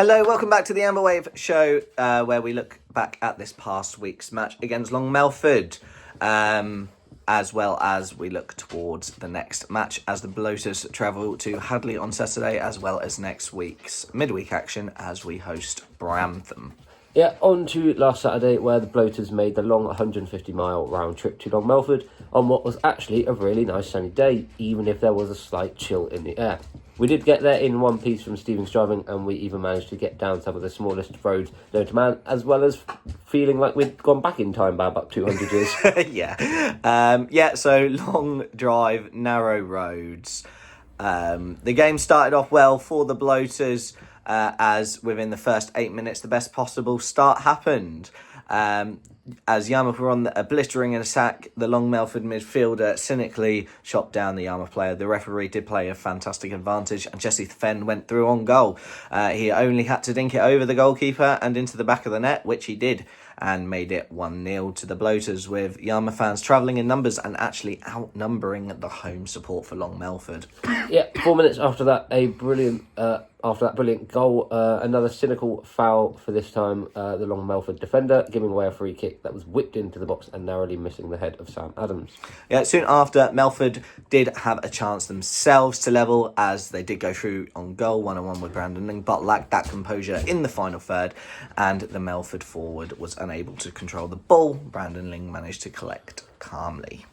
Hello, welcome back to the Amber Wave show, where we look back at this past week's match against Long Melford, as well as we look towards the next match as the Bloaters travel to Hadleigh on Saturday, as well as next week's midweek action as we host Brantham. Yeah, on to last Saturday, where the Bloaters made the long 150-mile round trip to Long Melford on what was actually a really nice sunny day, even if there was a slight chill in the air. We did get there in one piece from Stephen's driving, and we even managed to get down some of the smallest roads known to man, as well as feeling like we'd gone back in time by about 200 years. So long drive, narrow roads. The game started off well for the Bloaters, as within the first 8 minutes, the best possible start happened. As Yarmouth were on a blistering attack, the Long Melford midfielder cynically shot down the Yarmouth player. The referee did play a fantastic advantage, and Jesse Fenn went through on goal. He only had to dink it over the goalkeeper and into the back of the net, which he did, and made it 1-0 to the Bloaters, with Yarmouth fans travelling in numbers and actually outnumbering the home support for Long Melford. Yeah, 4 minutes after that, brilliant goal, another cynical foul for this time, the Long Melford defender giving away a free kick that was whipped into the box and narrowly missing the head of Sam Adams. Yeah, soon after, Melford did have a chance themselves to level, as they did go through on goal 1-1 with Brantham, but lacked that composure in the final third, and the Melford forward was unable to control the ball. Brantham managed to collect calmly.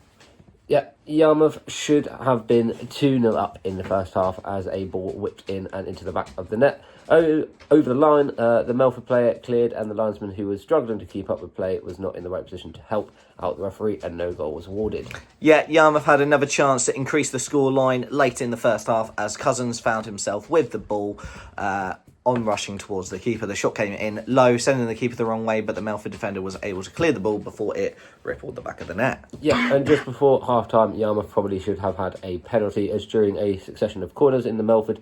Yeah, Yarmouth should have been 2-0 up in the first half as a ball whipped in and into the back of the net. Over the line, the Melford player cleared, and the linesman, who was struggling to keep up with play, was not in the right position to help out the referee, and no goal was awarded. Yeah, Yarmouth had another chance to increase the scoreline late in the first half, as Cousins found himself with the ball on rushing towards the keeper. The shot came in low, sending the keeper the wrong way, but the Melford defender was able to clear the ball before it rippled the back of the net. Yeah, and just before half-time, Yarmouth probably should have had a penalty, as during a succession of corners in the Melford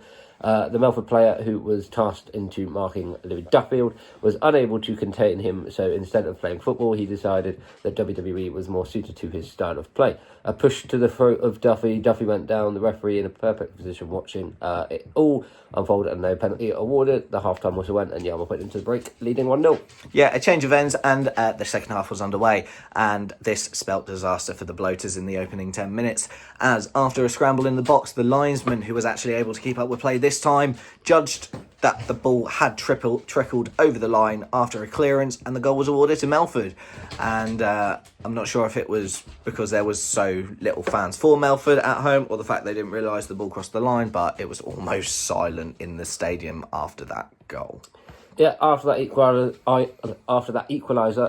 player, who was tasked into marking Louis Duffield, was unable to contain him, so instead of playing football, he decided that WWE was more suited to his style of play. A push to the throat of Duffy went down, the referee in a perfect position watching it all unfold, and no penalty awarded. The half-time whistle went, and Yarmouth went into the break, leading 1-0. Yeah, a change of ends, and the second half was underway, and this spelt disaster for the Bloaters in the opening 10 minutes, as after a scramble in the box, the linesman, who was actually able to keep up with play this time, judged that the ball had trickled over the line after a clearance, and the goal was awarded to Melford. And I'm not sure if it was because there was so little fans for Melford at home, or the fact they didn't realise the ball crossed the line, but it was almost silent in the stadium after that goal. Yeah, after that equaliser,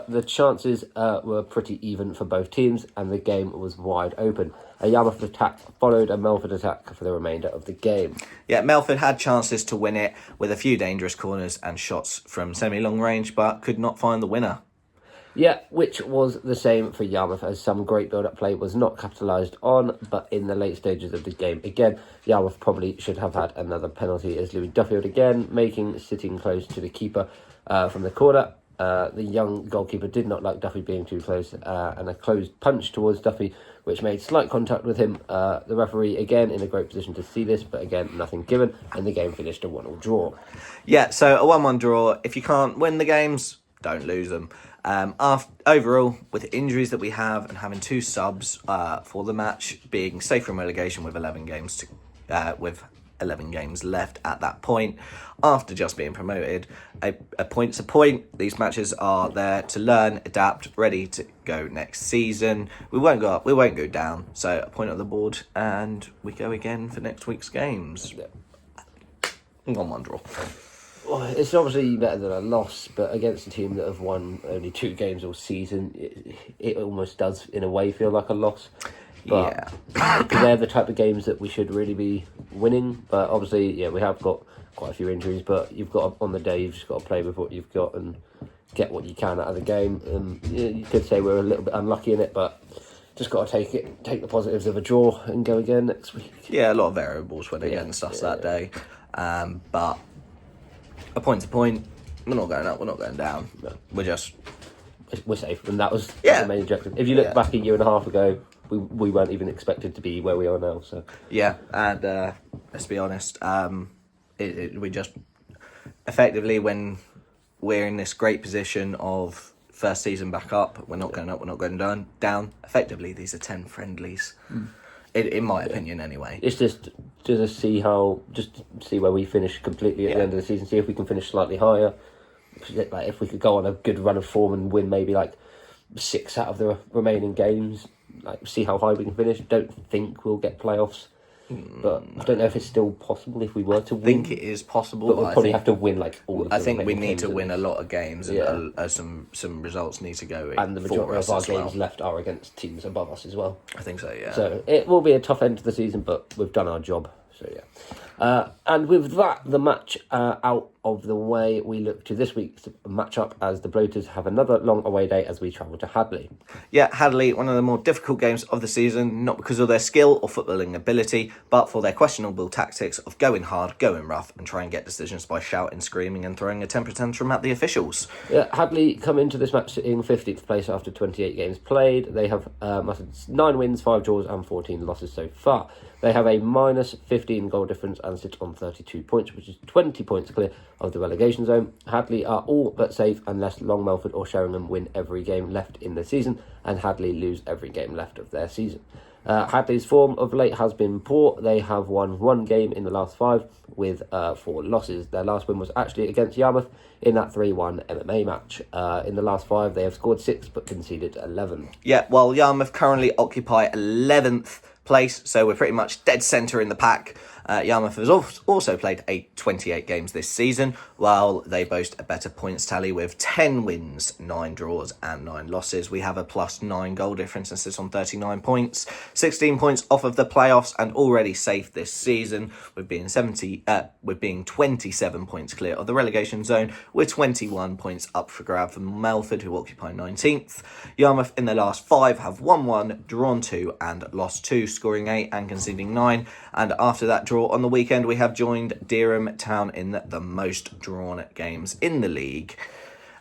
the chances were pretty even for both teams, and the game was wide open. A Yarmouth attack followed a Melford attack for the remainder of the game. Yeah, Melford had chances to win it with a few dangerous corners and shots from semi-long range, but could not find the winner. Yeah, which was the same for Yarmouth, as some great build-up play was not capitalised on, but in the late stages of the game again, Yarmouth probably should have had another penalty, as Louis Duffield again sitting close to the keeper from the corner. The young goalkeeper did not like Duffy being too close, and a closed punch towards Duffy, which made slight contact with him. The referee, again, in a great position to see this, but again, nothing given, and the game finished a 1-1 draw. Yeah, so a 1-1 draw. If you can't win the games, don't lose them. Overall, with the injuries that we have and having two subs for the match, being safe from relegation with 11 games left at that point, after just being promoted, a point's a point. These matches are there to learn, adapt, ready to go next season. We won't go up, we won't go down. So a point on the board, and we go again for next week's games. 1-1 draw. Well, it's obviously better than a loss, but against a team that have won only 2 games all season, it almost does, in a way, feel like a loss. But yeah, they're the type of games that we should really be winning. But obviously, yeah, we have got quite a few injuries, but you've got, on the day, you've just got to play with what you've got and get what you can out of the game. And you could say we're a little bit unlucky in it, but just got to take the positives of a draw and go again next week. Yeah, a lot of variables went against us that day. But a point's a point. We're not going up, we're not going down. No. We're safe, and that was the main objective. If you look back a year and a half ago, we weren't even expected to be where we are now. So yeah, and let's be honest, we just effectively, when we're in this great position of first season back up, we're not going up, we're not going down. Effectively, these are 10 friendlies, in my opinion, anyway. It's just to see where we finish completely at the end of the season. See if we can finish slightly higher. Like if we could go on a good run of form and win maybe like 6 out of the remaining games, like see how high we can finish. Don't think we'll get playoffs, but I don't know if it's still possible if we were to win. I think it is possible, but we'll probably have to win like all of them. I think we need to win a lot of games, and some results need to go. And the majority of our games left are against teams above us as well. I think so, yeah. So it will be a tough end to the season, but we've done our job. So yeah. And with that, the match out of the way, we look to this week's matchup as the Bloaters have another long away day as we travel to Hadleigh. Yeah, Hadleigh, one of the more difficult games of the season, not because of their skill or footballing ability, but for their questionable tactics of going hard, going rough, and trying to get decisions by shouting, screaming, and throwing a temper tantrum at the officials. Yeah, Hadleigh come into this match sitting 15th place after 28 games played. They have 9 wins, 5 draws, and 14 losses so far. They have a minus 15 goal difference and sit on 32 points, which is 20 points clear of the relegation zone. Hadleigh are all but safe unless Long Melford or Sheringham win every game left in the season and Hadleigh lose every game left of their season. Hadleigh's form of late has been poor. They have won 1 game in the last 5 with 4 losses. Their last win was actually against Yarmouth in that 3-1 MMA match. In the last 5, they have scored 6 but conceded 11. Yeah, while Yarmouth currently occupy 11th place, so we're pretty much dead centre in the pack. Yarmouth has also played 28 games this season, while they boast a better points tally with 10 wins, 9 draws and 9 losses. We have a plus 9 goal difference and sits on 39 points, 16 points off of the playoffs and already safe this season with being 27 points clear of the relegation zone with 21 points up for grab from Melford, who occupy 19th. Yarmouth in their last 5 have won 1, drawn 2 and lost 2, scoring 8 and conceding 9, and after that draw on the weekend, we have joined Dereham Town in the most drawn games in the league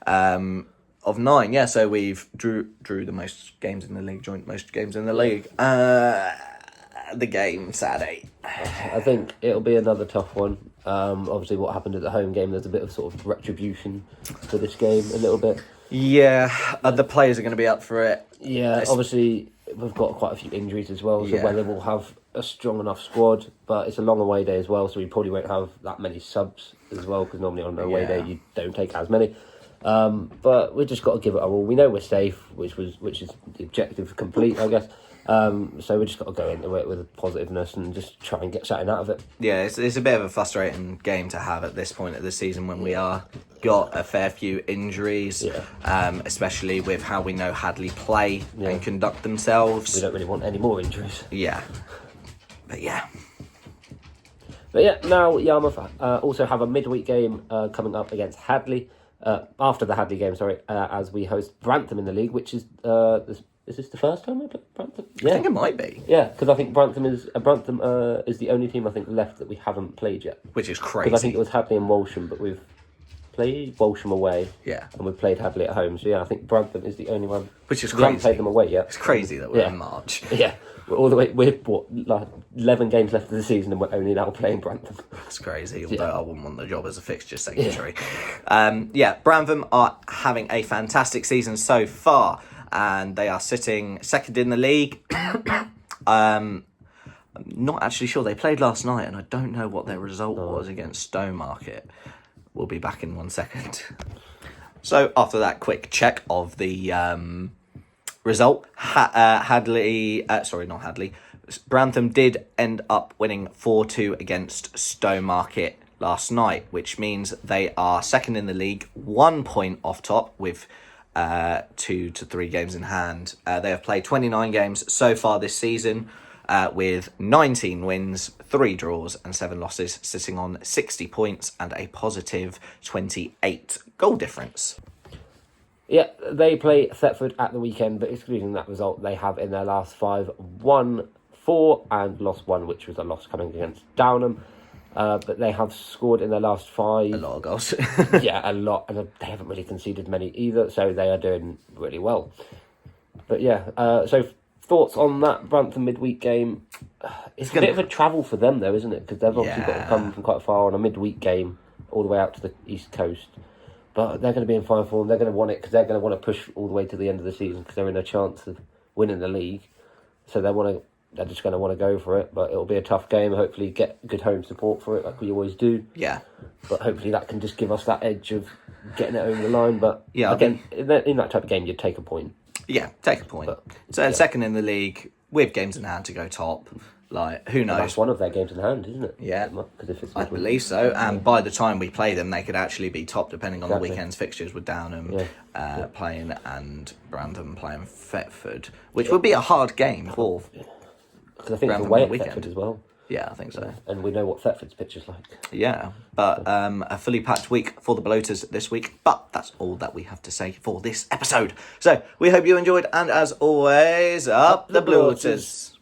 of 9. Yeah, so we've drew the most games in the league, joined most games in the league. The game Saturday. I think it'll be another tough one. Obviously, what happened at the home game, there's a bit of sort of retribution for this game, a little bit. Yeah, the players are going to be up for it. Yeah, obviously, we've got quite a few injuries as well, so whether we'll have a strong enough squad, but it's a long away day as well, so we probably won't have that many subs as well, because normally on an away day you don't take as many. But we just got to give it our all. We know we're safe, which is the objective complete, I guess. So we just got to go into it with positiveness and just try and get something out of it. Yeah, it's a bit of a frustrating game to have at this point of the season when we are got a fair few injuries, especially with how we know Hadleigh play and conduct themselves. We don't really want any more injuries. Yeah. But yeah, now Yarmouth also have a midweek game coming up against Hadleigh. After the Hadleigh game, as we host Brantham in the league, which is this the first time we play Brantham? Yeah. I think it might be. Yeah, because I think Brantham is the only team I think left that we haven't played yet. Which is crazy. Because I think it was Hadleigh and Walsham, but we've played Walsham away. Yeah. And we've played Hadleigh at home. So yeah, I think Brantham is the only one. Which is we crazy. haven't played them away yet. It's crazy that we're in March. Yeah. We're all the way. We're like 11 games left of the season, and we're only now playing Brantham. That's crazy. Although I wouldn't want the job as a fixture secretary. Brantham are having a fantastic season so far, and they are sitting second in the league. I'm not actually sure. They played last night, and I don't know what their result was against Stowmarket. We'll be back in 1 second. So after that quick check of the result, Brantham did end up winning 4-2 against Stowmarket last night, which means they are second in the league, 1 point off top with 2 to 3 games in hand. They have played 29 games so far this season, with 19 wins, 3 draws and 7 losses, sitting on 60 points and a positive 28 goal difference. Yeah, they play Thetford at the weekend, but excluding that result, they have in their last 5 won 4 and lost 1, which was a loss coming against Downham. But they have scored in their last 5. A lot of goals. Yeah, a lot. And they haven't really conceded many either, so they are doing really well. But yeah, so thoughts on that Brantham midweek game? It's a bit of a travel for them, though, isn't it? Because they've obviously got to come from quite far on a midweek game all the way out to the East Coast. But they're going to be in fine form. They're going to want it because they're going to want to push all the way to the end of the season because they're in a chance of winning the league. So they're just going to want to go for it. But it'll be a tough game. Hopefully get good home support for it like we always do. Yeah. But hopefully that can just give us that edge of getting it over the line. But yeah, again, in that type of game, you'd take a point. Yeah, take a point. Second in the league with games in hand to go top. Like, who knows? That's one of their games in hand, isn't it? Yeah, if it's I believe so. And by the time we play them, they could actually be top, depending on the weekend's fixtures with Downham playing and Brantham playing Thetford, which would be a hard game for. Because I think it's Brantham away on at the weekend Thetford as well. Yeah, I think so. And we know what Thetford's pitch is like. Yeah, but a fully packed week for the Bloaters this week. But that's all that we have to say for this episode. So we hope you enjoyed, and as always, up the Bloaters.